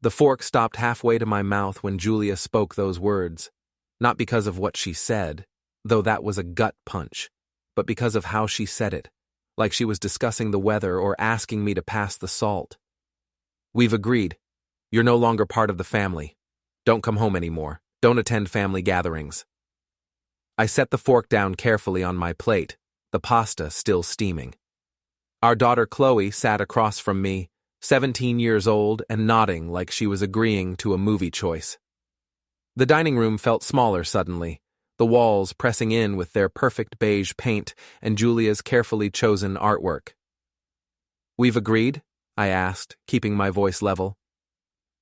The fork stopped halfway to my mouth when Julia spoke those words, not because of what she said, though that was a gut punch, but because of how she said it, like she was discussing the weather or asking me to pass the salt. "We've agreed. You're no longer part of the family. Don't come home anymore. Don't attend family gatherings." I set the fork down carefully on my plate, the pasta still steaming. Our daughter Chloe sat across from me, 17 years old and nodding like she was agreeing to a movie choice. The dining room felt smaller suddenly, the walls pressing in with their perfect beige paint and Julia's carefully chosen artwork. "We've agreed?" I asked, keeping my voice level.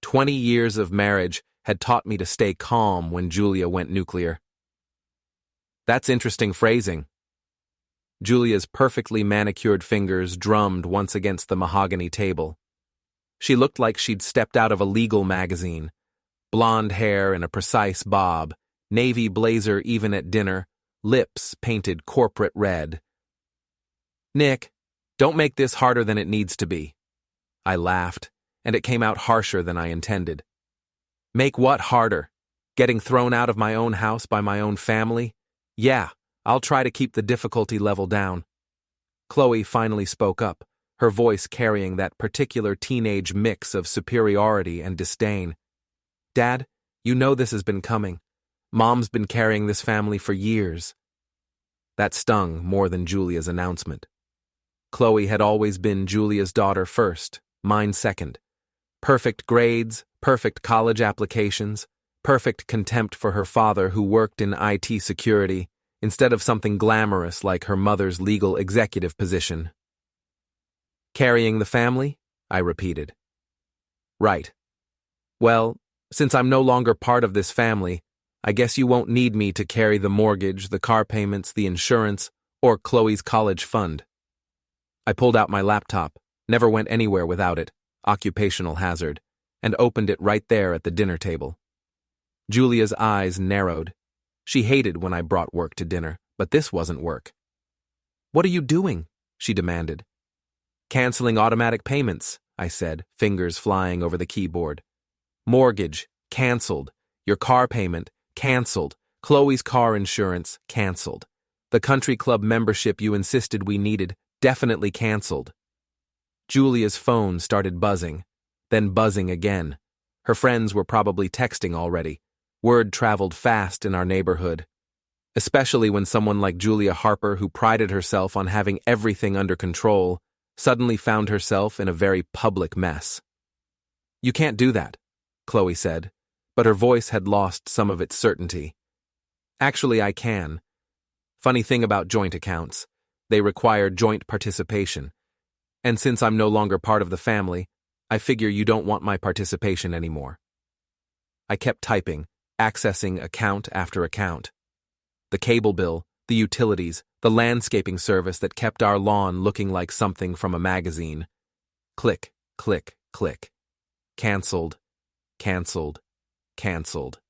20 years of marriage had taught me to stay calm when Julia went nuclear. "That's interesting phrasing." Julia's perfectly manicured fingers drummed once against the mahogany table. She looked like she'd stepped out of a legal magazine. Blonde hair in a precise bob, navy blazer even at dinner, lips painted corporate red. "Nick, don't make this harder than it needs to be." I laughed, and it came out harsher than I intended. "Make what harder? Getting thrown out of my own house by my own family? Yeah, I'll try to keep the difficulty level down." Chloe finally spoke up, her voice carrying that particular teenage mix of superiority and disdain. "Dad, you know this has been coming. Mom's been carrying this family for years." That stung more than Julia's announcement. Chloe had always been Julia's daughter first, mine second. Perfect grades, perfect college applications, perfect contempt for her father who worked in IT security instead of something glamorous like her mother's legal executive position. "Carrying the family?" I repeated. "Right. Well, since I'm no longer part of this family, I guess you won't need me to carry the mortgage, the car payments, the insurance, or Chloe's college fund." I pulled out my laptop, never went anywhere without it, occupational hazard, and opened it right there at the dinner table. Julia's eyes narrowed. She hated when I brought work to dinner, but this wasn't work. "What are you doing?" she demanded. "Canceling automatic payments," I said, fingers flying over the keyboard. "Mortgage, canceled. Your car payment, canceled. Chloe's car insurance, canceled. The country club membership you insisted we needed, definitely canceled." Julia's phone started buzzing, then buzzing again. Her friends were probably texting already. Word traveled fast in our neighborhood, especially when someone like Julia Harper, who prided herself on having everything under control, suddenly found herself in a very public mess. "You can't do that," Chloe said, but her voice had lost some of its certainty. "Actually, I can. Funny thing about joint accounts, they require joint participation. And since I'm no longer part of the family, I figure you don't want my participation anymore." I kept typing, accessing account after account. The cable bill, the utilities, the landscaping service that kept our lawn looking like something from a magazine. Click, click, click. Canceled, canceled, canceled.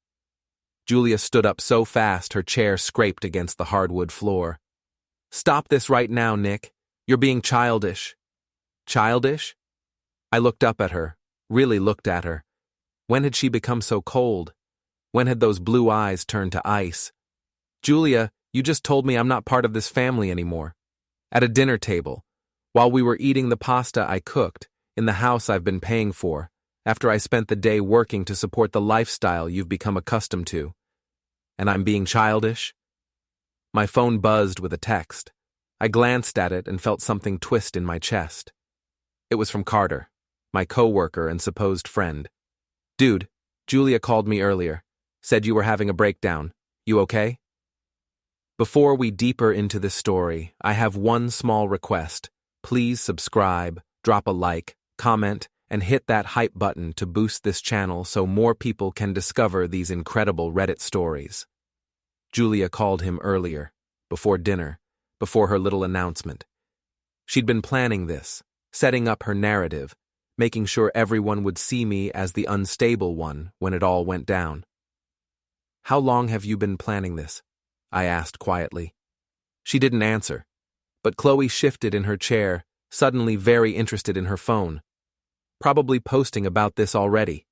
Julia stood up so fast her chair scraped against the hardwood floor. "Stop this right now, Nick. You're being childish." "Childish?" I looked up at her, really looked at her. When had she become so cold? When had those blue eyes turned to ice? "Julia, you just told me I'm not part of this family anymore. At a dinner table, while we were eating the pasta I cooked, in the house I've been paying for, after I spent the day working to support the lifestyle you've become accustomed to. And I'm being childish?" My phone buzzed with a text. I glanced at it and felt something twist in my chest. It was from Carter, my coworker and supposed friend. "Dude, Julia called me earlier. Said you were having a breakdown. You okay?" Before we deeper into this story, I have one small request. Please subscribe, drop a like, comment, and hit that hype button to boost this channel so more people can discover these incredible Reddit stories. Julia called him earlier, before dinner, before her little announcement. She'd been planning this, setting up her narrative, making sure everyone would see me as the unstable one when it all went down. "How long have you been planning this?" I asked quietly. She didn't answer, but Chloe shifted in her chair, suddenly very interested in her phone. "Probably posting about this already,"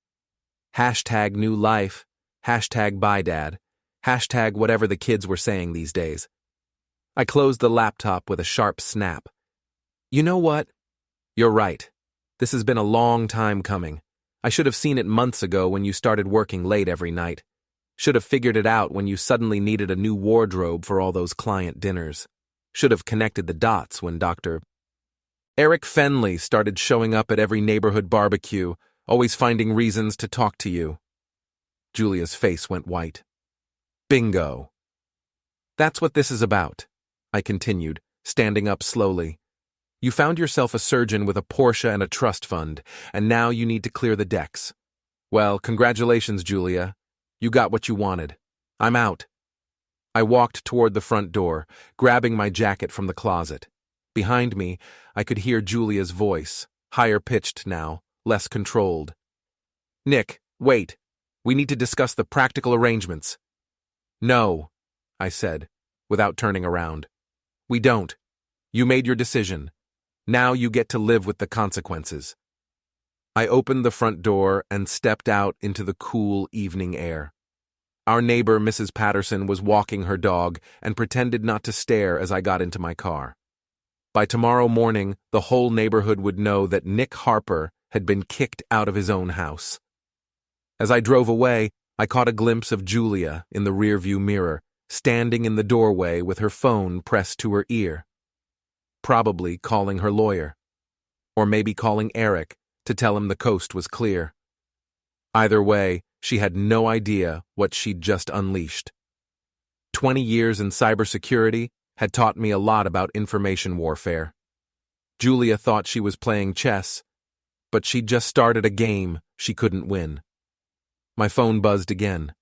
Hashtag new life. Hashtag bye dad. Hashtag whatever the kids were saying these days. I closed the laptop with a sharp snap. You know what? You're right. This has been a long time coming. I should have seen it months ago when you started working late every night. Should have figured it out when you suddenly needed a new wardrobe for all those client dinners. Should have connected the dots when Dr. Eric Fenley started showing up at every neighborhood barbecue, always finding reasons to talk to you. Julia's face went white. Bingo. That's what this is about, I continued, standing up slowly. You found yourself a surgeon with a Porsche and a trust fund, and now you need to clear the decks. Well, congratulations, Julia. You got what you wanted. I'm out. I walked toward the front door, grabbing my jacket from the closet. Behind me, I could hear Julia's voice, higher pitched now, less controlled. Nick, wait. We need to discuss the practical arrangements. No, I said, without turning around. We don't. You made your decision. Now you get to live with the consequences. I opened the front door and stepped out into the cool evening air. Our neighbor, Mrs. Patterson, was walking her dog and pretended not to stare as I got into my car. By tomorrow morning, the whole neighborhood would know that Nick Harper had been kicked out of his own house. As I drove away, I caught a glimpse of Julia in the rearview mirror, standing in the doorway with her phone pressed to her ear. Probably calling her lawyer. Or maybe calling Eric to tell him the coast was clear. Either way, she had no idea what she'd just unleashed. 20 years in cybersecurity had taught me a lot about information warfare. Julia thought she was playing chess, but she'd just started a game she couldn't win. My phone buzzed again.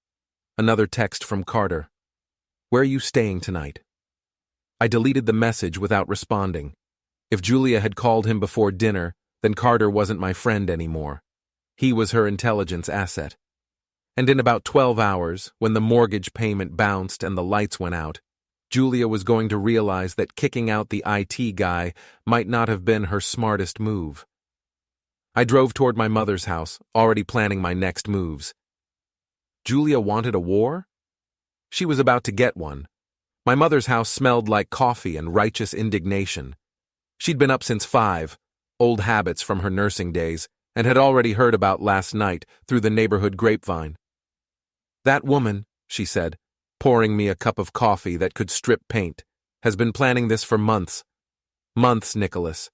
Another text from Carter. Where are you staying tonight? I deleted the message without responding. If Julia had called him before dinner, then Carter wasn't my friend anymore. He was her intelligence asset. And in about 12 hours, when the mortgage payment bounced and the lights went out, Julia was going to realize that kicking out the IT guy might not have been her smartest move. I drove toward my mother's house, already planning my next moves. Julia wanted a war? She was about to get one. My mother's house smelled like coffee and righteous indignation. She'd been up since 5, old habits from her nursing days, and had already heard about last night through the neighborhood grapevine. That woman, she said, pouring me a cup of coffee that could strip paint, has been planning this for months. Months, Nicholas.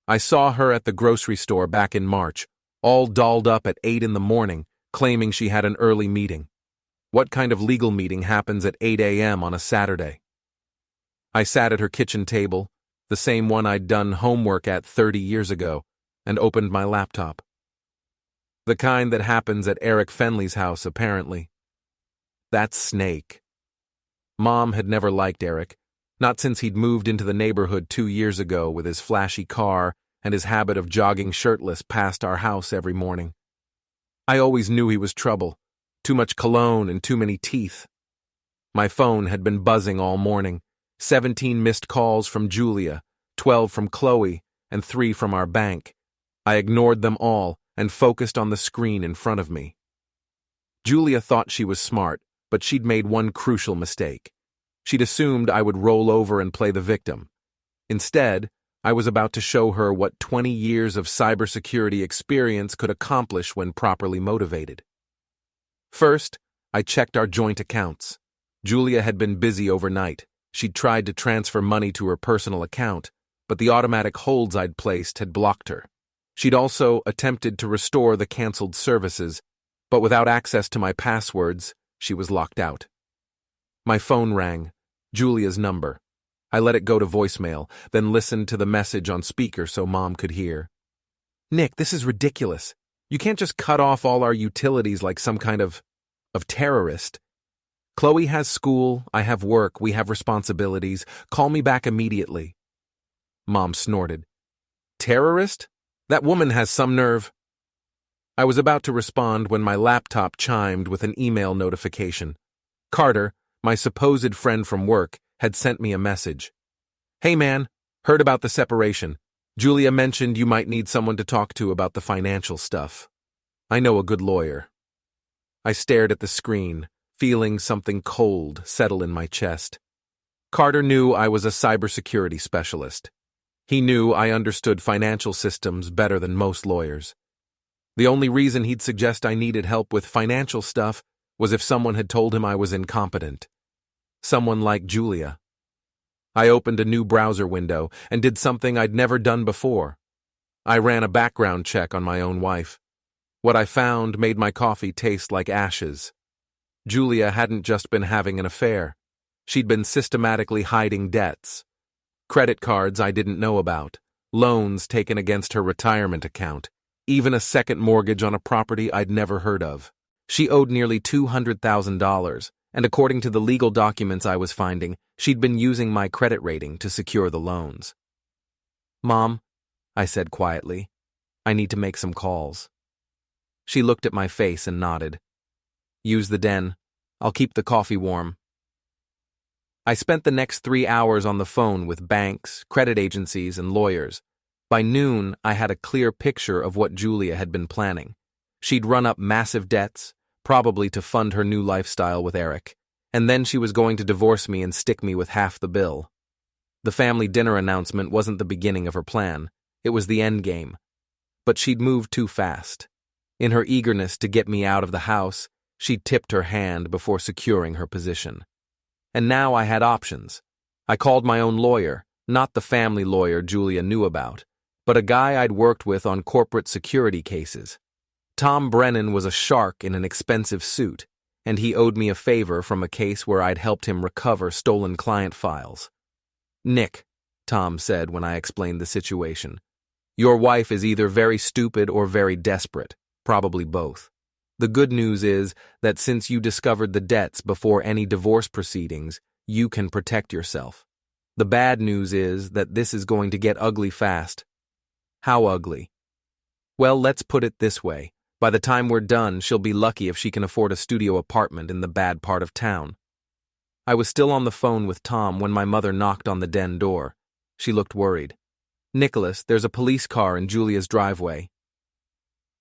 I saw her at the grocery store back in March, all dolled up at 8 in the morning, claiming she had an early meeting. What kind of legal meeting happens at 8 a.m. on a Saturday? I sat at her kitchen table, the same one I'd done homework at 30 years ago, and opened my laptop. The kind that happens at Eric Fenley's house, apparently. That snake. Mom had never liked Eric, not since he'd moved into the neighborhood 2 years ago with his flashy car and his habit of jogging shirtless past our house every morning. I always knew he was trouble, too much cologne and too many teeth. My phone had been buzzing all morning, 17 missed calls from Julia, 12 from Chloe, and 3 from our bank. I ignored them all and focused on the screen in front of me. Julia thought she was smart, but she'd made one crucial mistake. She'd assumed I would roll over and play the victim. Instead, I was about to show her what 20 years of cybersecurity experience could accomplish when properly motivated. First, I checked our joint accounts. Julia had been busy overnight. She'd tried to transfer money to her personal account, but the automatic holds I'd placed had blocked her. She'd also attempted to restore the canceled services, but without access to my passwords, she was locked out. My phone rang, Julia's number. I let it go to voicemail, then listened to the message on speaker so Mom could hear. Nick, this is ridiculous. You can't just cut off all our utilities like some kind of terrorist. Chloe has school, I have work, we have responsibilities. Call me back immediately. Mom snorted. Terrorist? That woman has some nerve. I was about to respond when my laptop chimed with an email notification. Carter, my supposed friend from work, had sent me a message. Hey man, heard about the separation. Julia mentioned you might need someone to talk to about the financial stuff. I know a good lawyer. I stared at the screen, feeling something cold settle in my chest. Carter knew I was a cybersecurity specialist. He knew I understood financial systems better than most lawyers. The only reason he'd suggest I needed help with financial stuff was if someone had told him I was incompetent. Someone like Julia. I opened a new browser window and did something I'd never done before. I ran a background check on my own wife. What I found made my coffee taste like ashes. Julia hadn't just been having an affair. She'd been systematically hiding debts. Credit cards I didn't know about, loans taken against her retirement account, even a second mortgage on a property I'd never heard of. She owed nearly $200,000, and according to the legal documents I was finding, she'd been using my credit rating to secure the loans. "Mom," I said quietly, "I need to make some calls." She looked at my face and nodded. "Use the den. I'll keep the coffee warm." I spent the next 3 hours on the phone with banks, credit agencies, and lawyers. By noon, I had a clear picture of what Julia had been planning. She'd run up massive debts, probably to fund her new lifestyle with Eric, and then she was going to divorce me and stick me with half the bill. The family dinner announcement wasn't the beginning of her plan. It was the end game. But she'd moved too fast. In her eagerness to get me out of the house, she tipped her hand before securing her position. And now I had options. I called my own lawyer, not the family lawyer Julia knew about, but a guy I'd worked with on corporate security cases. Tom Brennan was a shark in an expensive suit, and he owed me a favor from a case where I'd helped him recover stolen client files. "Nick," Tom said when I explained the situation, "your wife is either very stupid or very desperate, probably both. The good news is that since you discovered the debts before any divorce proceedings, you can protect yourself. The bad news is that this is going to get ugly fast." "How ugly?" "Well, let's put it this way. By the time we're done, she'll be lucky if she can afford a studio apartment in the bad part of town." I was still on the phone with Tom when my mother knocked on the den door. She looked worried. "Nicholas, there's a police car in Julia's driveway."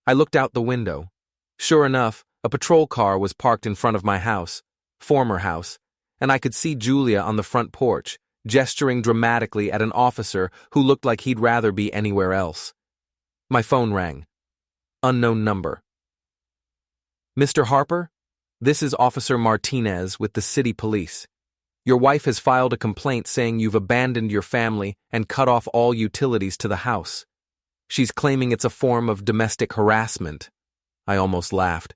I looked out the window. Sure enough, a patrol car was parked in front of my house, former house, and I could see Julia on the front porch, gesturing dramatically at an officer who looked like he'd rather be anywhere else. My phone rang. Unknown number. "Mr. Harper? This is Officer Martinez with the city police. Your wife has filed a complaint saying you've abandoned your family and cut off all utilities to the house. She's claiming it's a form of domestic harassment." I almost laughed.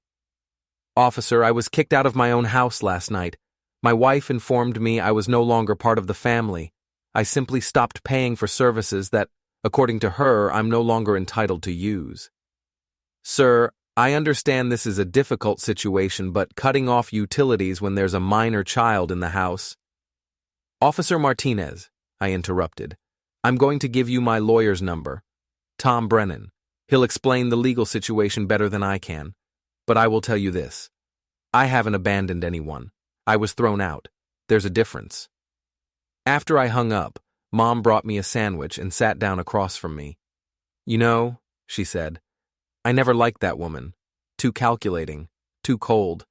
"Officer, I was kicked out of my own house last night. My wife informed me I was no longer part of the family. I simply stopped paying for services that, according to her, I'm no longer entitled to use." "Sir, I understand this is a difficult situation, but cutting off utilities when there's a minor child in the house—" "Officer Martinez," I interrupted, "I'm going to give you my lawyer's number. Tom Brennan. He'll explain the legal situation better than I can. But I will tell you this. I haven't abandoned anyone. I was thrown out. There's a difference." After I hung up, Mom brought me a sandwich and sat down across from me. "You know," she said, "I never liked that woman. Too calculating, too cold,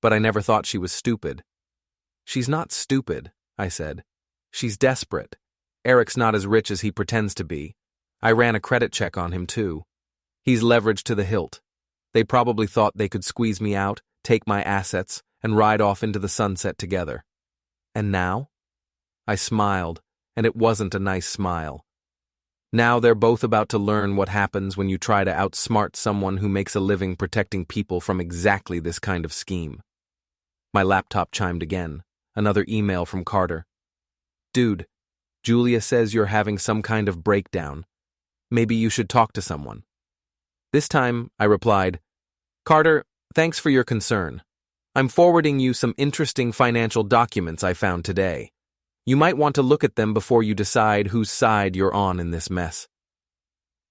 but I never thought she was stupid." "She's not stupid," I said. "She's desperate. Eric's not as rich as he pretends to be. I ran a credit check on him, too. He's leveraged to the hilt. They probably thought they could squeeze me out, take my assets, and ride off into the sunset together. And now?" I smiled, and it wasn't a nice smile. Now they're both about to learn what happens when you try to outsmart someone who makes a living protecting people from exactly this kind of scheme. My laptop chimed again. Another email from Carter. "Dude, Julia says you're having some kind of breakdown. Maybe you should talk to someone." This time, I replied, "Carter, thanks for your concern. I'm forwarding you some interesting financial documents I found today. You might want to look at them before you decide whose side you're on in this mess."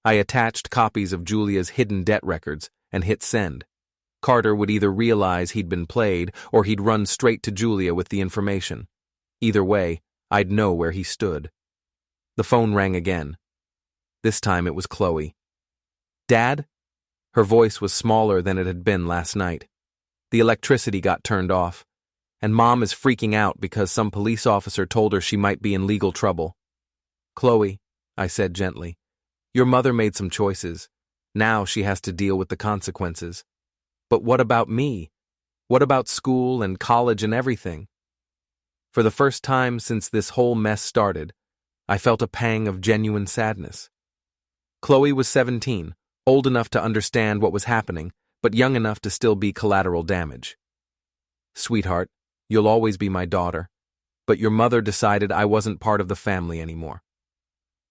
I attached copies of Julia's hidden debt records and hit send. Carter would either realize he'd been played or he'd run straight to Julia with the information. Either way, I'd know where he stood. The phone rang again. This time it was Chloe. "Dad?" Her voice was smaller than it had been last night. The electricity got turned off, and Mom is freaking out because some police officer told her she might be in legal trouble. Chloe, I said gently, your mother made some choices. Now she has to deal with the consequences. But what about me? What about school and college and everything? For the first time since this whole mess started, I felt a pang of genuine sadness. Chloe was 17, old enough to understand what was happening, but young enough to still be collateral damage. Sweetheart, you'll always be my daughter, but your mother decided I wasn't part of the family anymore.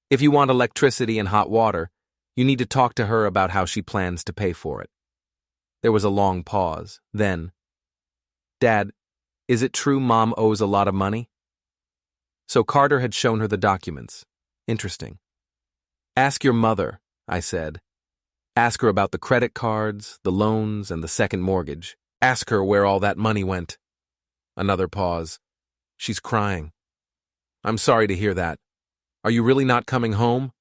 If you want electricity and hot water, you need to talk to her about how she plans to pay for it. There was a long pause. Then, Dad, is it true Mom owes a lot of money? So Carter had shown her the documents. Interesting. Ask your mother, I said. Ask her about the credit cards, the loans, and the second mortgage. Ask her where all that money went. Another pause. She's crying. I'm sorry to hear that. Are you really not coming home?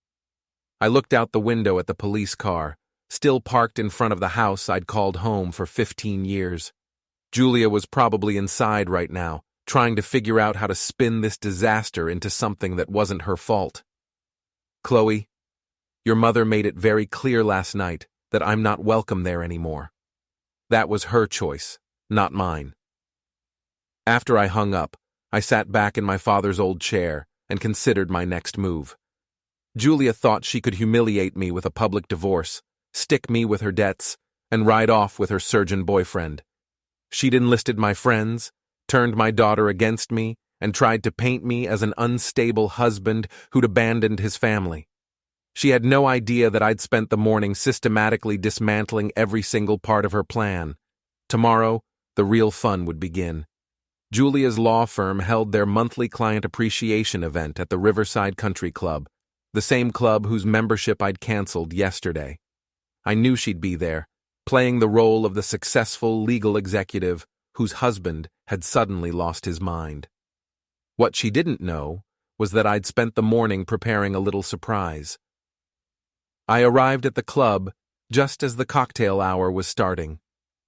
I looked out the window at the police car, still parked in front of the house I'd called home for 15 years. Julia was probably inside right now, trying to figure out how to spin this disaster into something that wasn't her fault. Chloe, your mother made it very clear last night that I'm not welcome there anymore. That was her choice, not mine. After I hung up, I sat back in my father's old chair and considered my next move. Julia thought she could humiliate me with a public divorce, stick me with her debts, and ride off with her surgeon boyfriend. She'd enlisted my friends, turned my daughter against me, and tried to paint me as an unstable husband who'd abandoned his family. She had no idea that I'd spent the morning systematically dismantling every single part of her plan. Tomorrow, the real fun would begin. Julia's law firm held their monthly client appreciation event at the Riverside Country Club, the same club whose membership I'd canceled yesterday. I knew she'd be there, playing the role of the successful legal executive whose husband had suddenly lost his mind. What she didn't know was that I'd spent the morning preparing a little surprise. I arrived at the club just as the cocktail hour was starting.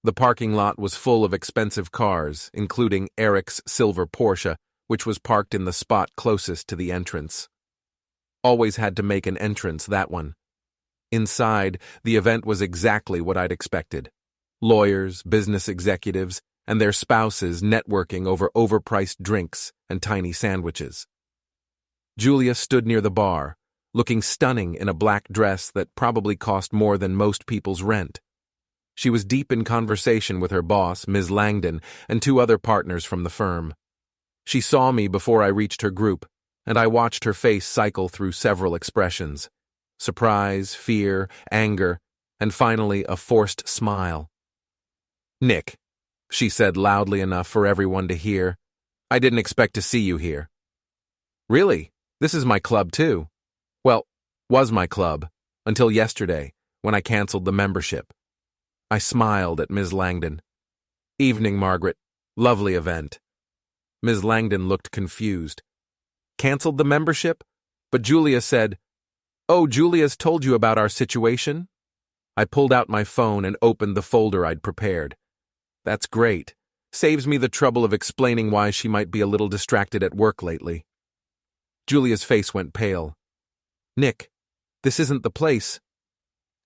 The parking lot was full of expensive cars, including Eric's silver Porsche, which was parked in the spot closest to the entrance. Always had to make an entrance, that one. Inside, the event was exactly what I'd expected. Lawyers, business executives, and their spouses networking over overpriced drinks and tiny sandwiches. Julia stood near the bar, looking stunning in a black dress that probably cost more than most people's rent. She was deep in conversation with her boss, Ms. Langdon, and two other partners from the firm. She saw me before I reached her group, and I watched her face cycle through several expressions: surprise, fear, anger, and finally a forced smile. "Nick," she said loudly enough for everyone to hear, "I didn't expect to see you here." "Really? This is my club too." "Well, was my club, until yesterday, when I canceled the membership." I smiled at Ms. Langdon. "Evening, Margaret. Lovely event." Ms. Langdon looked confused. "Canceled the membership?" But Julia said, "Oh, Julia's told you about our situation?" I pulled out my phone and opened the folder I'd prepared. That's great. Saves me the trouble of explaining why she might be a little distracted at work lately. Julia's face went pale. "Nick, this isn't the place."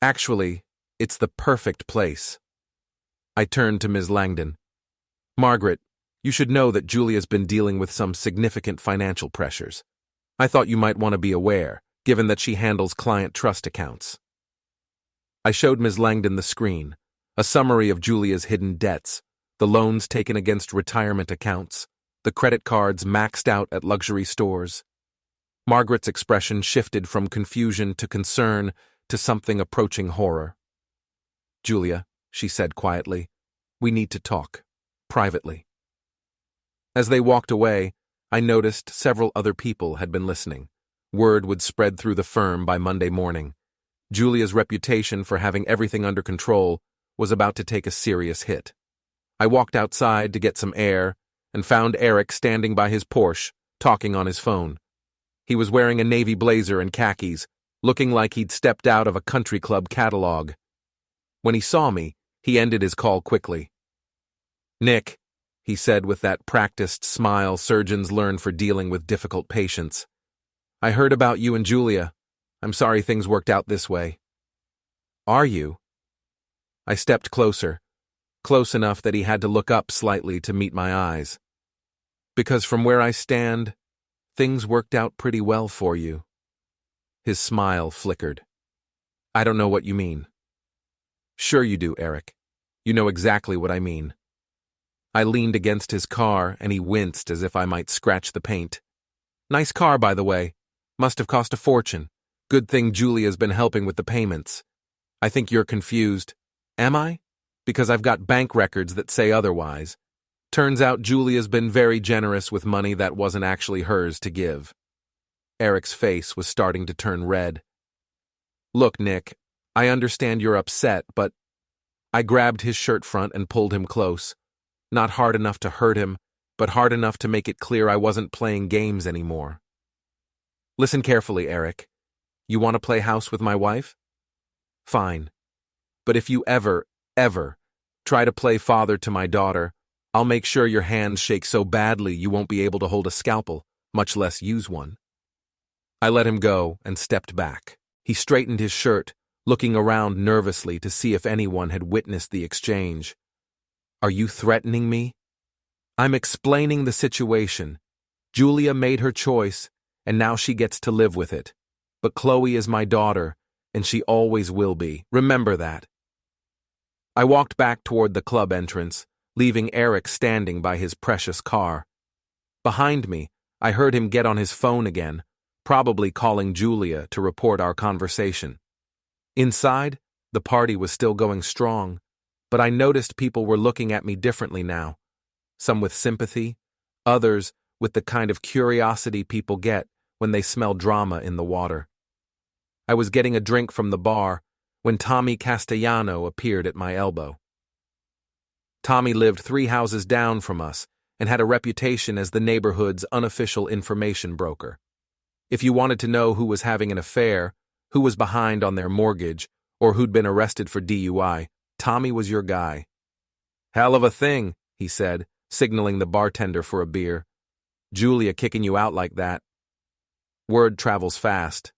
"Actually, it's the perfect place." I turned to Ms. Langdon. "Margaret, you should know that Julia's been dealing with some significant financial pressures. I thought you might want to be aware, given that she handles client trust accounts." I showed Ms. Langdon the screen, a summary of Julia's hidden debts, the loans taken against retirement accounts, the credit cards maxed out at luxury stores. Margaret's expression shifted from confusion to concern to something approaching horror. "Julia," she said quietly, "we need to talk, privately." As they walked away, I noticed several other people had been listening. Word would spread through the firm by Monday morning. Julia's reputation for having everything under control was about to take a serious hit. I walked outside to get some air and found Eric standing by his Porsche, talking on his phone. He was wearing a navy blazer and khakis, looking like he'd stepped out of a country club catalog. When he saw me, he ended his call quickly. Nick, he said with that practiced smile surgeons learn for dealing with difficult patients. I heard about you and Julia. I'm sorry things worked out this way. Are you? I stepped closer, close enough that he had to look up slightly to meet my eyes. Because from where I stand, things worked out pretty well for you. His smile flickered. I don't know what you mean. Sure you do, Eric. You know exactly what I mean. I leaned against his car and he winced as if I might scratch the paint. Nice car, by the way. Must have cost a fortune. Good thing Julia's been helping with the payments. I think you're confused. Am I? Because I've got bank records that say otherwise. Turns out Julia's been very generous with money that wasn't actually hers to give. Eric's face was starting to turn red. Look, Nick, I understand you're upset, but I grabbed his shirt front and pulled him close. Not hard enough to hurt him, but hard enough to make it clear I wasn't playing games anymore. Listen carefully, Eric. You want to play house with my wife? Fine. But if you ever try to play father to my daughter, I'll make sure your hands shake so badly you won't be able to hold a scalpel, much less use one. I let him go and stepped back. He straightened his shirt, looking around nervously to see if anyone had witnessed the exchange. Are you threatening me? I'm explaining the situation. Julia made her choice, and now she gets to live with it. But Chloe is my daughter, and she always will be. Remember that. I walked back toward the club entrance, leaving Eric standing by his precious car. Behind me, I heard him get on his phone again, probably calling Julia to report our conversation. Inside, the party was still going strong, but I noticed people were looking at me differently now. Some with sympathy, others with the kind of curiosity people get when they smell drama in the water. I was getting a drink from the bar when Tommy Castellano appeared at my elbow. Tommy lived 3 houses down from us and had a reputation as the neighborhood's unofficial information broker. If you wanted to know who was having an affair, who was behind on their mortgage, or who'd been arrested for DUI, Tommy was your guy. Hell of a thing, he said, signaling the bartender for a beer. Julia kicking you out like that. Word travels fast.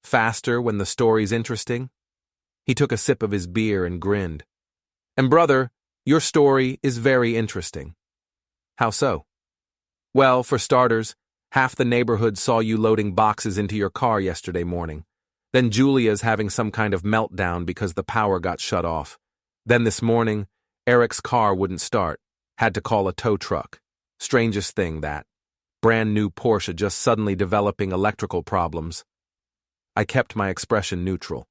Faster when the story's interesting. He took a sip of his beer and grinned. And brother, your story is very interesting. How so? Well, for starters, half the neighborhood saw you loading boxes into your car yesterday morning. Then Julia's having some kind of meltdown because the power got shut off. Then this morning, Eric's car wouldn't start. Had to call a tow truck. Strangest thing, that. Brand new Porsche just suddenly developing electrical problems. I kept my expression neutral.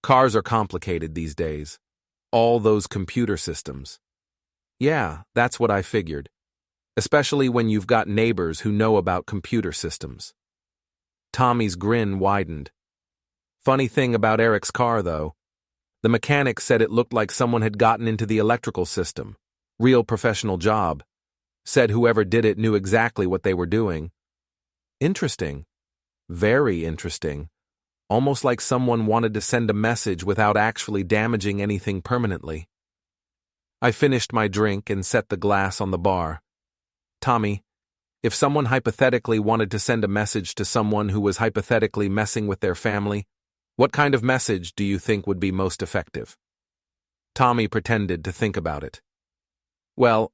Cars are complicated these days. All those computer systems. Yeah, that's what I figured. Especially when you've got neighbors who know about computer systems. Tommy's grin widened. Funny thing about Eric's car, though. The mechanic said it looked like someone had gotten into the electrical system. Real professional job. Said whoever did it knew exactly what they were doing. Interesting. Very interesting. Almost like someone wanted to send a message without actually damaging anything permanently. I finished my drink and set the glass on the bar. Tommy, if someone hypothetically wanted to send a message to someone who was hypothetically messing with their family, what kind of message do you think would be most effective? Tommy pretended to think about it. Well,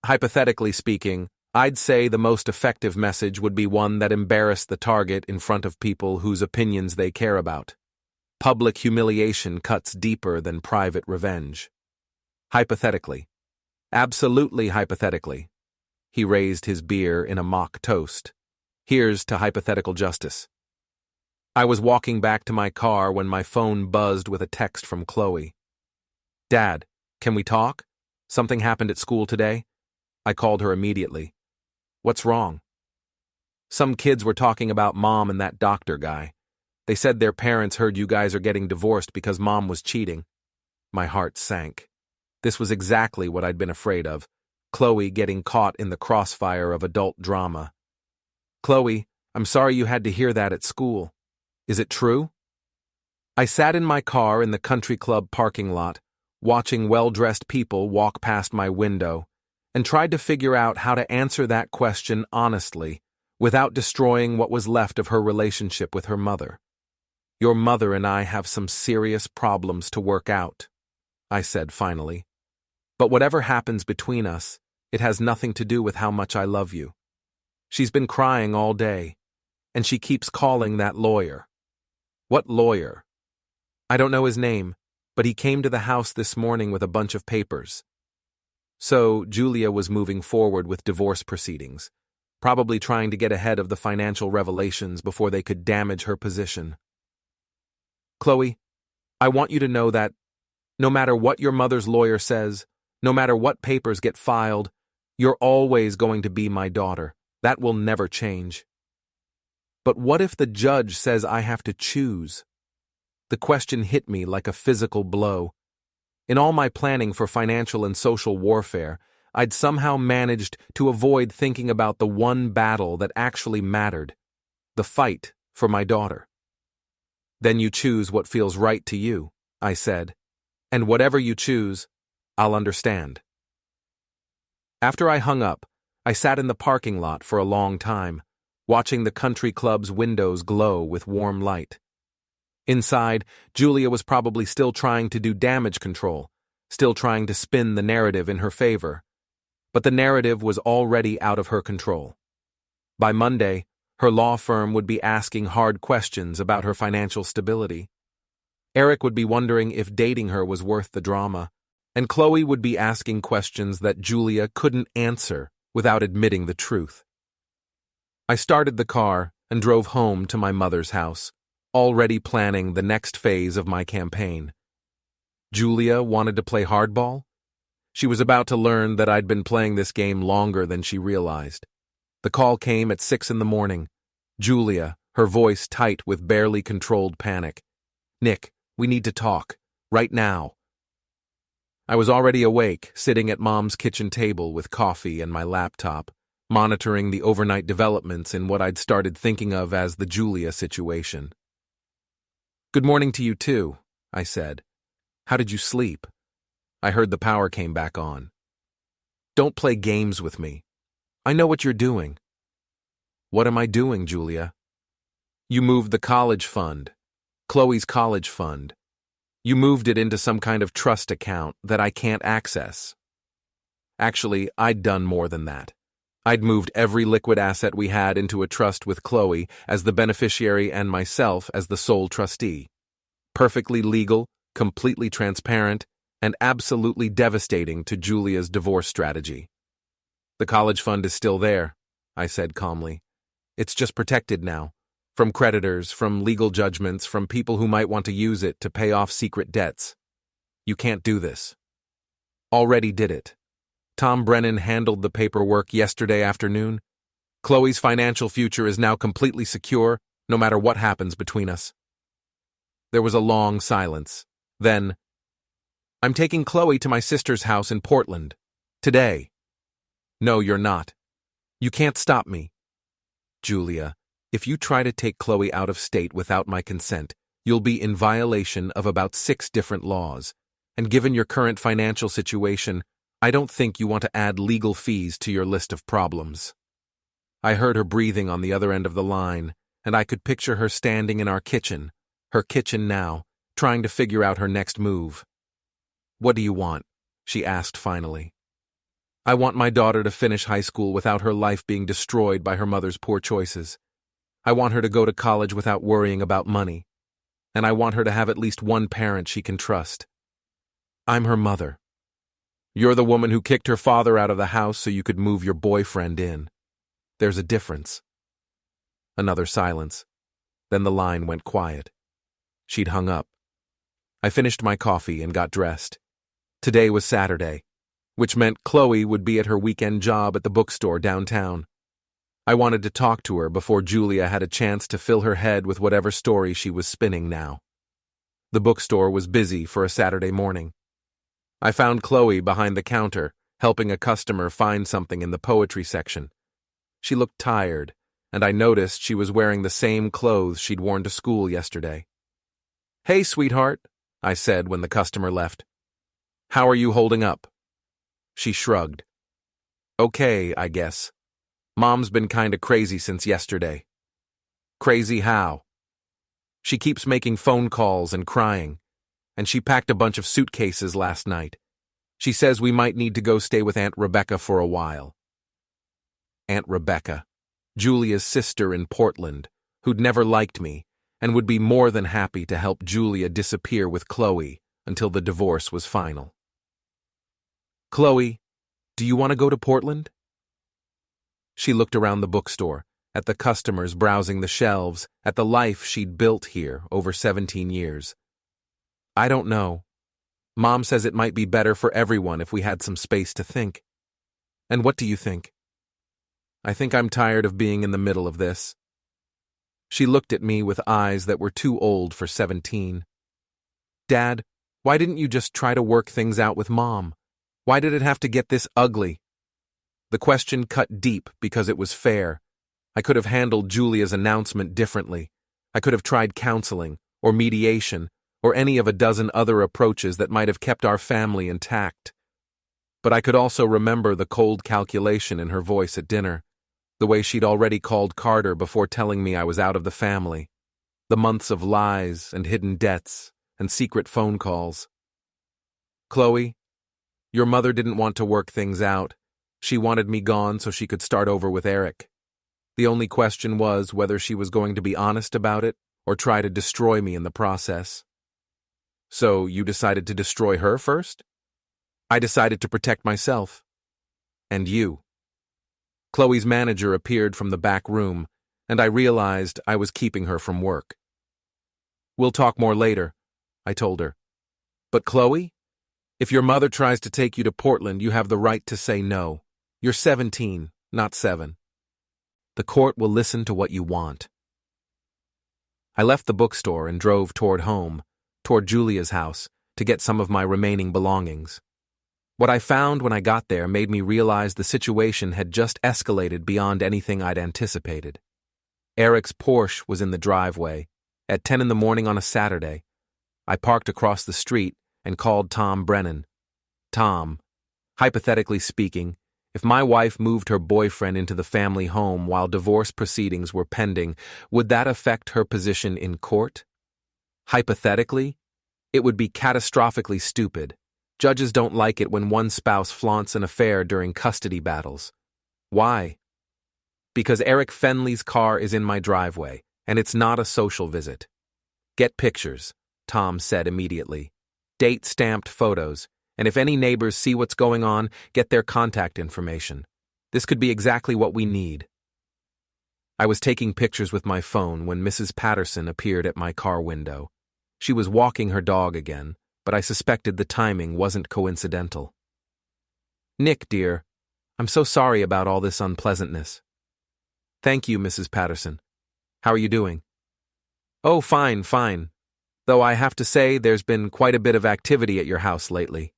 hypothetically speaking, I'd say the most effective message would be one that embarrassed the target in front of people whose opinions they care about. Public humiliation cuts deeper than private revenge. Hypothetically. Absolutely hypothetically. He raised his beer in a mock toast. Here's to hypothetical justice. I was walking back to my car when my phone buzzed with a text from Chloe. Dad, can we talk? Something happened at school today? I called her immediately. What's wrong? Some kids were talking about Mom and that doctor guy. They said their parents heard you guys are getting divorced because Mom was cheating. My heart sank. This was exactly what I'd been afraid of. Chloe getting caught in the crossfire of adult drama. Chloe, I'm sorry you had to hear that at school. Is it true? I sat in my car in the country club parking lot, watching well-dressed people walk past my window, and tried to figure out how to answer that question honestly, without destroying what was left of her relationship with her mother. "Your mother and I have some serious problems to work out," I said finally. "But whatever happens between us, it has nothing to do with how much I love you. She's been crying all day, and she keeps calling that lawyer." "What lawyer?" "I don't know his name, but he came to the house this morning with a bunch of papers." So Julia was moving forward with divorce proceedings, probably trying to get ahead of the financial revelations before they could damage her position. "Chloe, I want you to know that no matter what your mother's lawyer says, no matter what papers get filed, you're always going to be my daughter. That will never change." "But what if the judge says I have to choose?" The question hit me like a physical blow. In all my planning for financial and social warfare, I'd somehow managed to avoid thinking about the one battle that actually mattered, the fight for my daughter. "Then you choose what feels right to you," I said, "and whatever you choose, I'll understand." After I hung up, I sat in the parking lot for a long time, watching the country club's windows glow with warm light. Inside, Julia was probably still trying to do damage control, still trying to spin the narrative in her favor. But the narrative was already out of her control. By Monday, her law firm would be asking hard questions about her financial stability. Eric would be wondering if dating her was worth the drama, and Chloe would be asking questions that Julia couldn't answer without admitting the truth. I started the car and drove home to my mother's house, already planning the next phase of my campaign. Julia wanted to play hardball? She was about to learn that I'd been playing this game longer than she realized. The call came at 6 a.m. Julia, her voice tight with barely controlled panic. "Nick, we need to talk. Right now." I was already awake, sitting at Mom's kitchen table with coffee and my laptop, monitoring the overnight developments in what I'd started thinking of as the Julia situation. "Good morning to you too," I said. "How did you sleep?" I heard the power came back on. "Don't play games with me. I know what you're doing." "What am I doing, Julia?" "You moved the college fund, Chloe's college fund. You moved it into some kind of trust account that I can't access." Actually, I'd done more than that. I'd moved every liquid asset we had into a trust with Chloe as the beneficiary and myself as the sole trustee. Perfectly legal, completely transparent, and absolutely devastating to Julia's divorce strategy. "The college fund is still there," I said calmly. "It's just protected now. From creditors, from legal judgments, from people who might want to use it to pay off secret debts. You can't do this." "Already did it. Tom Brennan handled the paperwork yesterday afternoon. Chloe's financial future is now completely secure, no matter what happens between us." There was a long silence. Then, "I'm taking Chloe to my sister's house in Portland. Today." "No, you're not. You can't stop me." "Julia, if you try to take Chloe out of state without my consent, you'll be in violation of about 6 different laws, and given your current financial situation, I don't think you want to add legal fees to your list of problems." I heard her breathing on the other end of the line, and I could picture her standing in our kitchen, her kitchen now, trying to figure out her next move. "What do you want?" she asked finally. "I want my daughter to finish high school without her life being destroyed by her mother's poor choices. I want her to go to college without worrying about money. And I want her to have at least one parent she can trust. I'm her mother. You're the woman who kicked her father out of the house so you could move your boyfriend in. There's a difference." Another silence. Then the line went quiet. She'd hung up. I finished my coffee and got dressed. Today was Saturday, which meant Chloe would be at her weekend job at the bookstore downtown. I wanted to talk to her before Julia had a chance to fill her head with whatever story she was spinning now. The bookstore was busy for a Saturday morning. I found Chloe behind the counter, helping a customer find something in the poetry section. She looked tired, and I noticed she was wearing the same clothes she'd worn to school yesterday. "Hey, sweetheart," I said when the customer left. How are you holding up? She shrugged. Okay, I guess. Mom's been kinda crazy since yesterday. Crazy how? She keeps making phone calls and crying, and she packed a bunch of suitcases last night. She says we might need to go stay with Aunt Rebecca for a while. Aunt Rebecca, Julia's sister in Portland, who'd never liked me, and would be more than happy to help Julia disappear with Chloe until the divorce was final. Chloe, do you want to go to Portland? She looked around the bookstore, at the customers browsing the shelves, at the life she'd built here over 17 years. I don't know. Mom says it might be better for everyone if we had some space to think. And what do you think? I think I'm tired of being in the middle of this. She looked at me with eyes that were too old for 17. Dad, why didn't you just try to work things out with Mom? Why did it have to get this ugly? The question cut deep because it was fair. I could have handled Julia's announcement differently. I could have tried counseling, or mediation, or any of a dozen other approaches that might have kept our family intact. But I could also remember the cold calculation in her voice at dinner, the way she'd already called Carter before telling me I was out of the family, the months of lies and hidden debts and secret phone calls. Chloe, your mother didn't want to work things out. She wanted me gone so she could start over with Eric. The only question was whether she was going to be honest about it or try to destroy me in the process. So you decided to destroy her first? I decided to protect myself. And you. Chloe's manager appeared from the back room, and I realized I was keeping her from work. We'll talk more later, I told her. But Chloe, if your mother tries to take you to Portland, you have the right to say no. You're 17, not 7. The court will listen to what you want. I left the bookstore and drove toward home, toward Julia's house, to get some of my remaining belongings. What I found when I got there made me realize the situation had just escalated beyond anything I'd anticipated. Eric's Porsche was in the driveway. At 10 in the morning on a Saturday, I parked across the street and called Tom Brennan. Tom, hypothetically speaking, if my wife moved her boyfriend into the family home while divorce proceedings were pending, would that affect her position in court? Hypothetically, it would be catastrophically stupid. Judges don't like it when one spouse flaunts an affair during custody battles. Why? Because Eric Fenley's car is in my driveway, and it's not a social visit. Get pictures, Tom said immediately. Date-stamped photos, and if any neighbors see what's going on, get their contact information. This could be exactly what we need. I was taking pictures with my phone when Mrs. Patterson appeared at my car window. She was walking her dog again, but I suspected the timing wasn't coincidental. Nick, dear, I'm so sorry about all this unpleasantness. Thank you, Mrs. Patterson. How are you doing? Oh, fine. Though I have to say there's been quite a bit of activity at your house lately.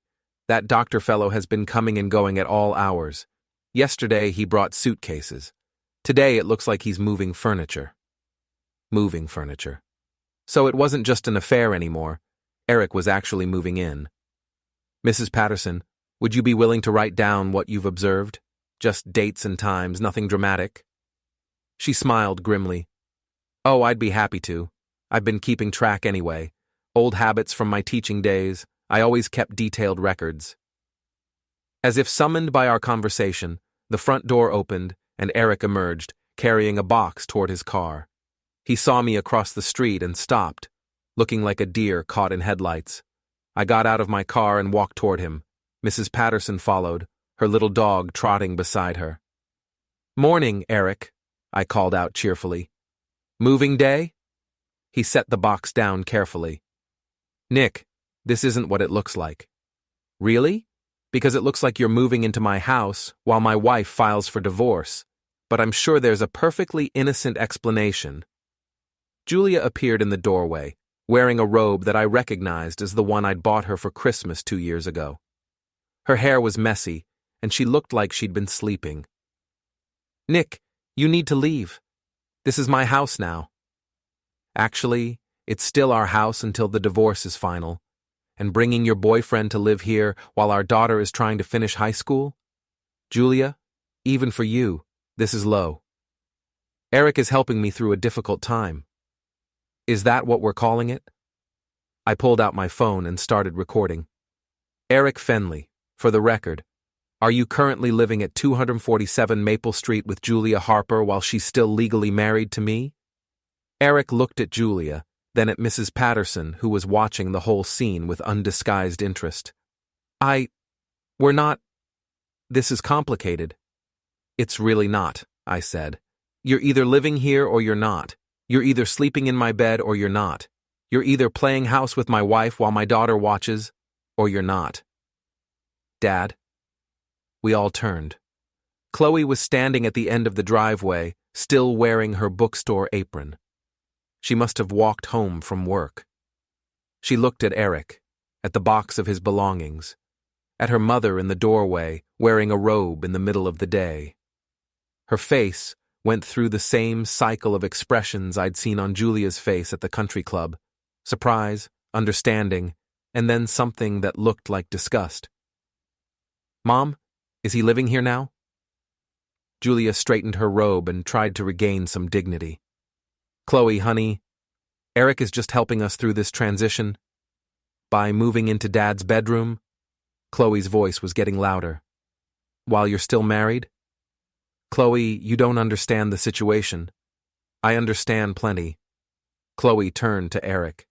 That doctor fellow has been coming and going at all hours. Yesterday he brought suitcases. Today it looks like he's moving furniture. Moving furniture. So it wasn't just an affair anymore. Eric was actually moving in. Mrs. Patterson, would you be willing to write down what you've observed? Just dates and times, nothing dramatic. She smiled grimly. Oh, I'd be happy to. I've been keeping track anyway. Old habits from my teaching days. I always kept detailed records. As if summoned by our conversation, the front door opened and Eric emerged, carrying a box toward his car. He saw me across the street and stopped, looking like a deer caught in headlights. I got out of my car and walked toward him. Mrs. Patterson followed, her little dog trotting beside her. Morning, Eric, I called out cheerfully. Moving day? He set the box down carefully. Nick, this isn't what it looks like. Really? Because it looks like you're moving into my house while my wife files for divorce, but I'm sure there's a perfectly innocent explanation. Julia appeared in the doorway, wearing a robe that I recognized as the one I'd bought her for Christmas 2 years ago. Her hair was messy, and she looked like she'd been sleeping. Nick, you need to leave. This is my house now. Actually, it's still our house until the divorce is final, and bringing your boyfriend to live here while our daughter is trying to finish high school? Julia, even for you, this is low. Eric is helping me through a difficult time. Is that what we're calling it? I pulled out my phone and started recording. Eric Fenley, for the record, are you currently living at 247 Maple Street with Julia Harper while she's still legally married to me? Eric looked at Julia, then at Mrs. Patterson, who was watching the whole scene with undisguised interest. We're not. This is complicated. It's really not, I said. You're either living here or you're not. You're either sleeping in my bed or you're not. You're either playing house with my wife while my daughter watches, or you're not. Dad? We all turned. Chloe was standing at the end of the driveway, still wearing her bookstore apron. She must have walked home from work. She looked at Eric, at the box of his belongings, at her mother in the doorway, wearing a robe in the middle of the day. Her face went through the same cycle of expressions I'd seen on Julia's face at the country club: surprise, understanding, and then something that looked like disgust. Mom, is he living here now? Julia straightened her robe and tried to regain some dignity. Chloe, honey, Eric is just helping us through this transition. By moving into Dad's bedroom, Chloe's voice was getting louder. While you're still married? Chloe, you don't understand the situation. I understand plenty. Chloe turned to Eric.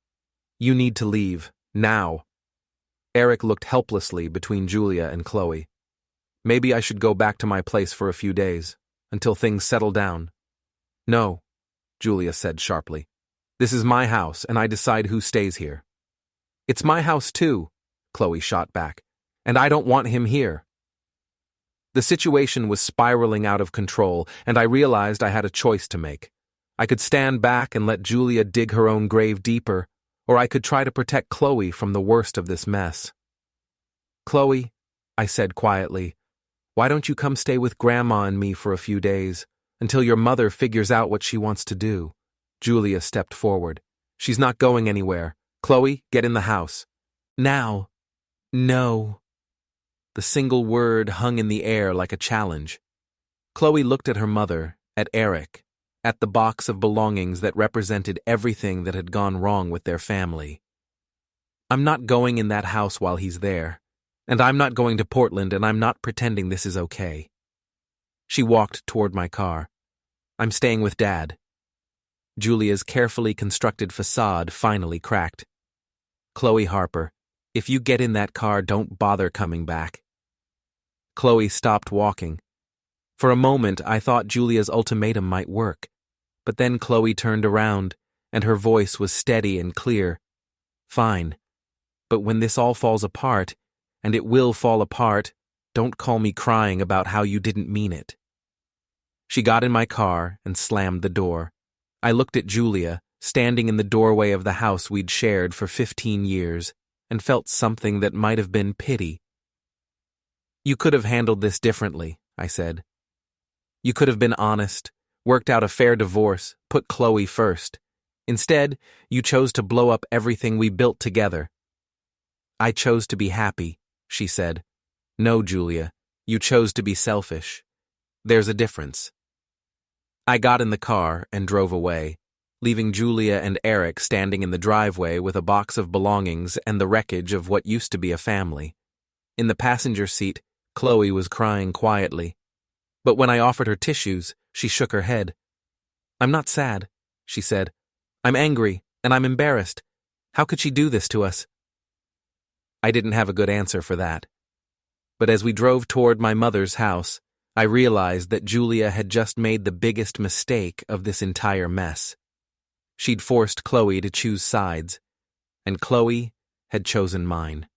You need to leave, now. Eric looked helplessly between Julia and Chloe. Maybe I should go back to my place for a few days, until things settle down. No, Julia said sharply. This is my house, and I decide who stays here. It's my house too, Chloe shot back, and I don't want him here. The situation was spiraling out of control, and I realized I had a choice to make. I could stand back and let Julia dig her own grave deeper, or I could try to protect Chloe from the worst of this mess. Chloe, I said quietly, why don't you come stay with Grandma and me for a few days, until your mother figures out what she wants to do? Julia stepped forward. She's not going anywhere. Chloe, get in the house. Now. No. The single word hung in the air like a challenge. Chloe looked at her mother, at Eric, at the box of belongings that represented everything that had gone wrong with their family. I'm not going in that house while he's there, and I'm not going to Portland, and I'm not pretending this is okay. She walked toward my car. I'm staying with Dad. Julia's carefully constructed facade finally cracked. Chloe Harper, if you get in that car, don't bother coming back. Chloe stopped walking. For a moment, I thought Julia's ultimatum might work, but then Chloe turned around, and her voice was steady and clear. Fine, but when this all falls apart, and it will fall apart, don't call me crying about how you didn't mean it. She got in my car and slammed the door. I looked at Julia, standing in the doorway of the house we'd shared for 15 years, and felt something that might have been pity. You could have handled this differently, I said. You could have been honest, worked out a fair divorce, put Chloe first. Instead, you chose to blow up everything we built together. I chose to be happy, she said. No, Julia, you chose to be selfish. There's a difference. I got in the car and drove away, leaving Julia and Eric standing in the driveway with a box of belongings and the wreckage of what used to be a family. In the passenger seat, Chloe was crying quietly. But when I offered her tissues, she shook her head. I'm not sad, she said. I'm angry, and I'm embarrassed. How could she do this to us? I didn't have a good answer for that. But as we drove toward my mother's house, I realized that Julia had just made the biggest mistake of this entire mess. She'd forced Chloe to choose sides, and Chloe had chosen mine.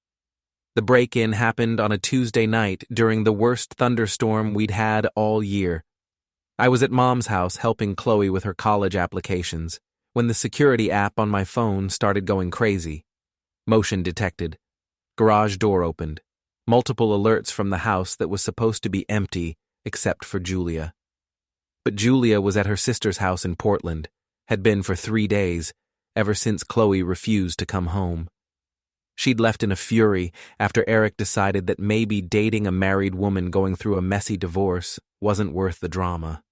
The break-in happened on a Tuesday night during the worst thunderstorm we'd had all year. I was at Mom's house helping Chloe with her college applications when the security app on my phone started going crazy. Motion detected. Garage door opened. Multiple alerts from the house that was supposed to be empty except for Julia. But Julia was at her sister's house in Portland, had been for 3 days, ever since Chloe refused to come home. She'd left in a fury after Eric decided that maybe dating a married woman going through a messy divorce wasn't worth the drama.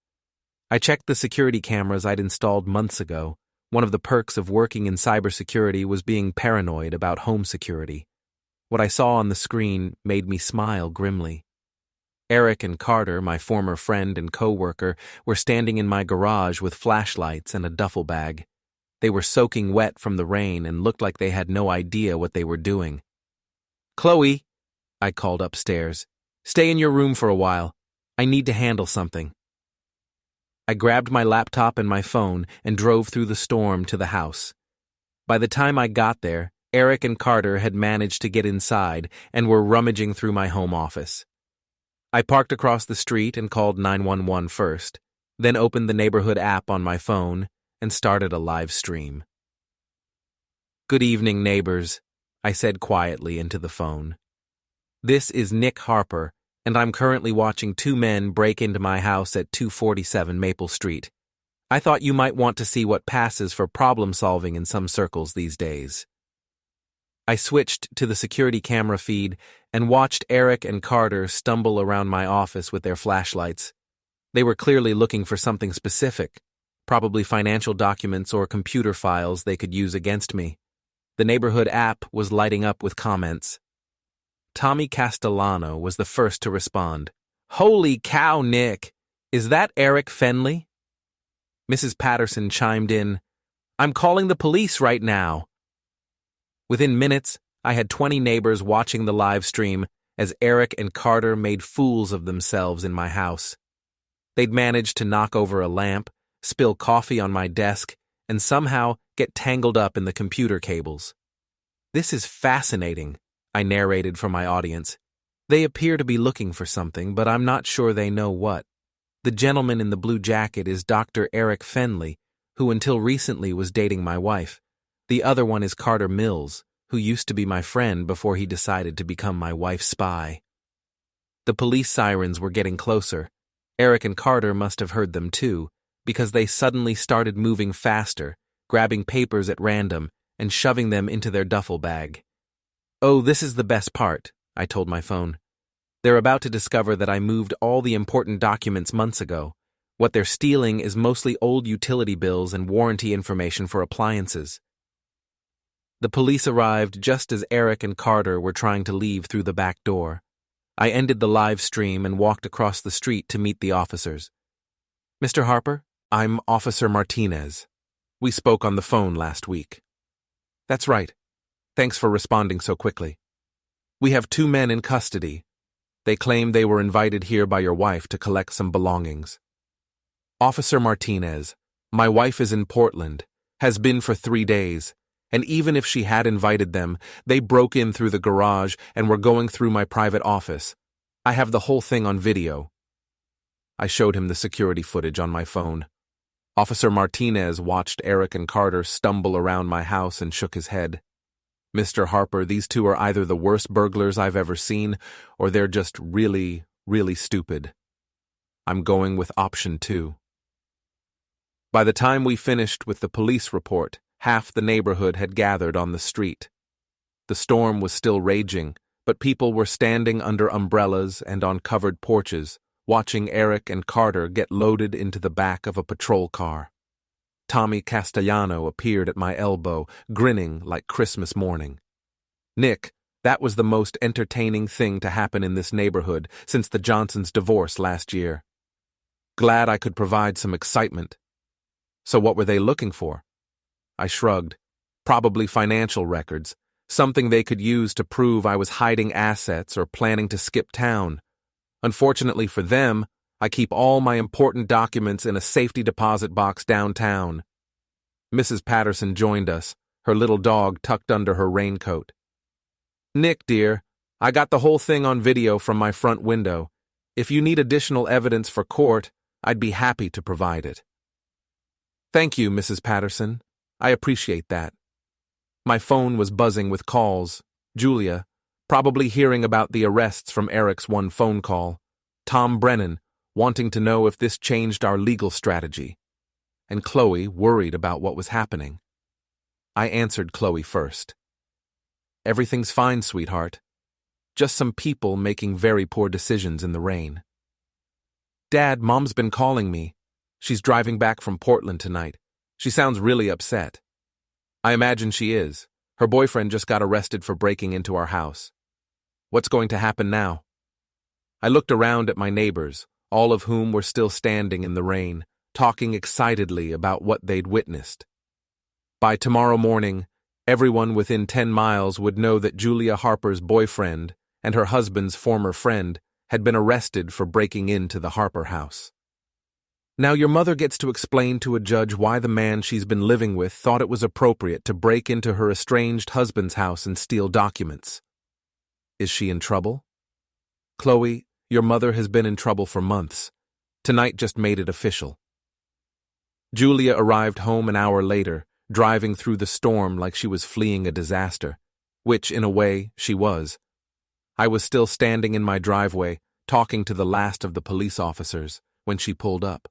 I checked the security cameras I'd installed months ago. One of the perks of working in cybersecurity was being paranoid about home security. What I saw on the screen made me smile grimly. Eric and Carter, my former friend and co-worker, were standing in my garage with flashlights and a duffel bag. They were soaking wet from the rain and looked like they had no idea what they were doing. "Chloe," I called upstairs, "stay in your room for a while. I need to handle something." I grabbed my laptop and my phone and drove through the storm to the house. By the time I got there, Eric and Carter had managed to get inside and were rummaging through my home office. I parked across the street and called 911 first, then opened the neighborhood app on my phone and started a live stream. "Good evening, neighbors," I said quietly into the phone. "This is Nick Harper, and I'm currently watching two men break into my house at 247 Maple Street. I thought you might want to see what passes for problem solving in some circles these days." I switched to the security camera feed and watched Eric and Carter stumble around my office with their flashlights. They were clearly looking for something specific, probably financial documents or computer files they could use against me. The neighborhood app was lighting up with comments. Tommy Castellano was the first to respond. "Holy cow, Nick! Is that Eric Fenley?" Mrs. Patterson chimed in, "I'm calling the police right now." Within minutes, I had 20 neighbors watching the live stream as Eric and Carter made fools of themselves in my house. They'd managed to knock over a lamp, spill coffee on my desk, and somehow get tangled up in the computer cables. "This is fascinating," I narrated for my audience. "They appear to be looking for something, but I'm not sure they know what. The gentleman in the blue jacket is Dr. Eric Fenley, who until recently was dating my wife. The other one is Carter Mills, who used to be my friend before he decided to become my wife's spy." The police sirens were getting closer. Eric and Carter must have heard them too, because they suddenly started moving faster, grabbing papers at random and shoving them into their duffel bag. "Oh, this is the best part," I told my phone. "They're about to discover that I moved all the important documents months ago. What they're stealing is mostly old utility bills and warranty information for appliances." The police arrived just as Eric and Carter were trying to leave through the back door. I ended the live stream and walked across the street to meet the officers. "Mr. Harper, I'm Officer Martinez. We spoke on the phone last week." "That's right. Thanks for responding so quickly. We have two men in custody. They claim they were invited here by your wife to collect some belongings." "Officer Martinez, my wife is in Portland, has been for 3 days. And even if she had invited them, they broke in through the garage and were going through my private office. I have the whole thing on video." I showed him the security footage on my phone. Officer Martinez watched Eric and Carter stumble around my house and shook his head. "Mr. Harper, these two are either the worst burglars I've ever seen, or they're just really, really stupid. I'm going with option 2. By the time we finished with the police report, half the neighborhood had gathered on the street. The storm was still raging, but people were standing under umbrellas and on covered porches, watching Eric and Carter get loaded into the back of a patrol car. Tommy Castellano appeared at my elbow, grinning like Christmas morning. "Nick, that was the most entertaining thing to happen in this neighborhood since the Johnsons' divorce last year. Glad I could provide some excitement." "So what were they looking for?" I shrugged. "Probably financial records, something they could use to prove I was hiding assets or planning to skip town. Unfortunately for them, I keep all my important documents in a safety deposit box downtown." Mrs. Patterson joined us, her little dog tucked under her raincoat. "Nick, dear, I got the whole thing on video from my front window. If you need additional evidence for court, I'd be happy to provide it." "Thank you, Mrs. Patterson. I appreciate that." My phone was buzzing with calls. Julia, probably hearing about the arrests from Eric's one phone call. Tom Brennan, wanting to know if this changed our legal strategy. And Chloe, worried about what was happening. I answered Chloe first. Everything's fine, sweetheart. Just some people making very poor decisions in the rain. Dad, Mom's been calling me. She's driving back from Portland tonight. She sounds really upset. I imagine she is. Her boyfriend just got arrested for breaking into our house. What's going to happen now? I looked around at my neighbors, all of whom were still standing in the rain, talking excitedly about what they'd witnessed. By tomorrow morning, everyone within 10 miles would know that Julia Harper's boyfriend and her husband's former friend had been arrested for breaking into the Harper house. Now your mother gets to explain to a judge why the man she's been living with thought it was appropriate to break into her estranged husband's house and steal documents. Is she in trouble? Chloe, your mother has been in trouble for months. Tonight just made it official. Julia arrived home an hour later, driving through the storm like she was fleeing a disaster, which, in a way, she was. I was still standing in my driveway, talking to the last of the police officers, when she pulled up.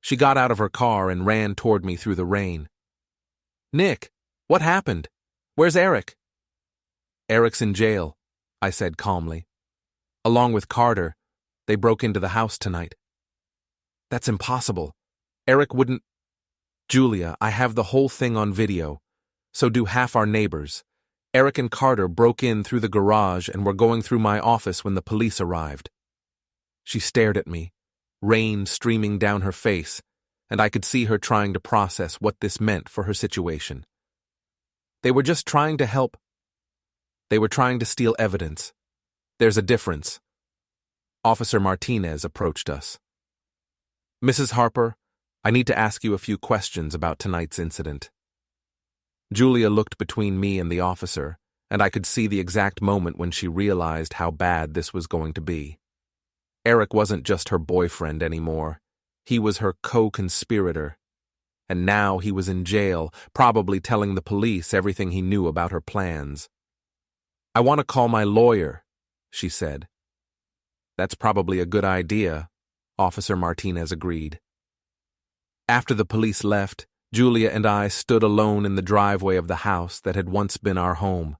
She got out of her car and ran toward me through the rain. Nick, what happened? Where's Eric? Eric's in jail, I said calmly. Along with Carter, they broke into the house tonight. That's impossible. Eric wouldn't... Julia, I have the whole thing on video. So do half our neighbors. Eric and Carter broke in through the garage and were going through my office when the police arrived. She stared at me, rain streaming down her face, and I could see her trying to process what this meant for her situation. They were just trying to help. They were trying to steal evidence. There's a difference. Officer Martinez approached us. Mrs. Harper, I need to ask you a few questions about tonight's incident. Julia looked between me and the officer, and I could see the exact moment when she realized how bad this was going to be. Eric wasn't just her boyfriend anymore. He was her co-conspirator. And now he was in jail, probably telling the police everything he knew about her plans. I want to call my lawyer, she said. That's probably a good idea, Officer Martinez agreed. After the police left, Julia and I stood alone in the driveway of the house that had once been our home.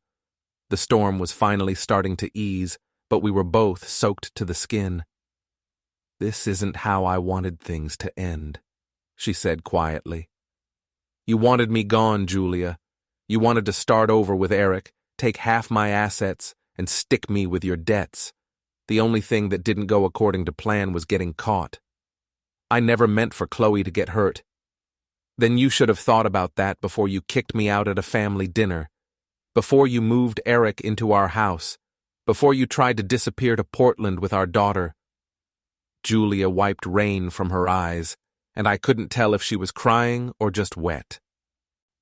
The storm was finally starting to ease, but we were both soaked to the skin. This isn't how I wanted things to end, she said quietly. You wanted me gone, Julia. You wanted to start over with Eric, take half my assets, and stick me with your debts. The only thing that didn't go according to plan was getting caught. I never meant for Chloe to get hurt. Then you should have thought about that before you kicked me out at a family dinner, before you moved Eric into our house, before you tried to disappear to Portland with our daughter. Julia wiped rain from her eyes, and I couldn't tell if she was crying or just wet.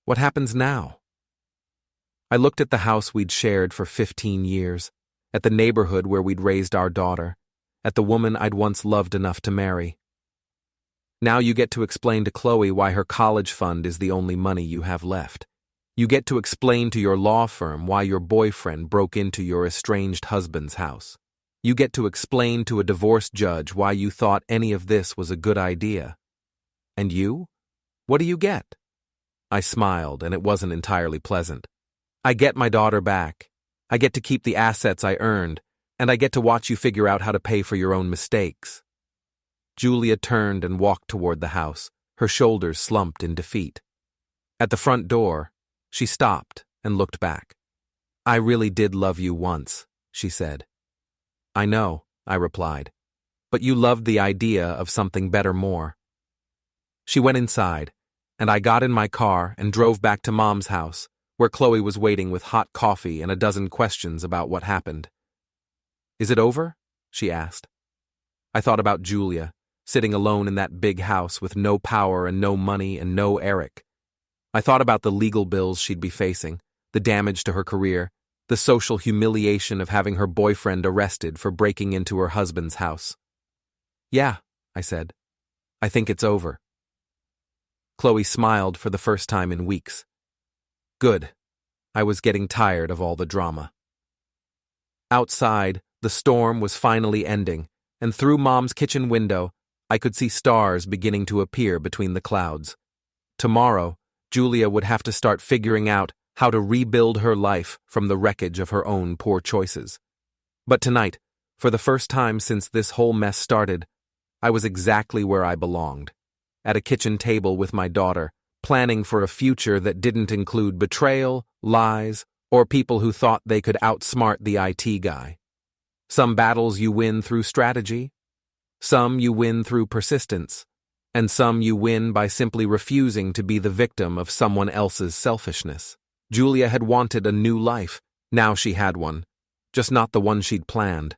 What happens now? I looked at the house we'd shared for 15 years, at the neighborhood where we'd raised our daughter, at the woman I'd once loved enough to marry. Now you get to explain to Chloe why her college fund is the only money you have left. You get to explain to your law firm why your boyfriend broke into your estranged husband's house. You get to explain to a divorce judge why you thought any of this was a good idea. And you? What do you get? I smiled, and it wasn't entirely pleasant. I get my daughter back. I get to keep the assets I earned, and I get to watch you figure out how to pay for your own mistakes. Julia turned and walked toward the house, her shoulders slumped in defeat. At the front door, she stopped and looked back. I really did love you once, she said. I know, I replied, but you loved the idea of something better more. She went inside, and I got in my car and drove back to Mom's house, where Chloe was waiting with hot coffee and a dozen questions about what happened. Is it over? She asked. I thought about Julia, sitting alone in that big house with no power and no money and no Eric. I thought about the legal bills she'd be facing, the damage to her career, the social humiliation of having her boyfriend arrested for breaking into her husband's house. Yeah, I said. I think it's over. Chloe smiled for the first time in weeks. Good. I was getting tired of all the drama. Outside, the storm was finally ending, and through Mom's kitchen window, I could see stars beginning to appear between the clouds. Tomorrow, Julia would have to start figuring out how to rebuild her life from the wreckage of her own poor choices. But tonight, for the first time since this whole mess started, I was exactly where I belonged, at a kitchen table with my daughter, planning for a future that didn't include betrayal, lies, or people who thought they could outsmart the IT guy. Some battles you win through strategy, some you win through persistence, and some you win by simply refusing to be the victim of someone else's selfishness. Julia had wanted a new life. Now she had one, just not the one she'd planned.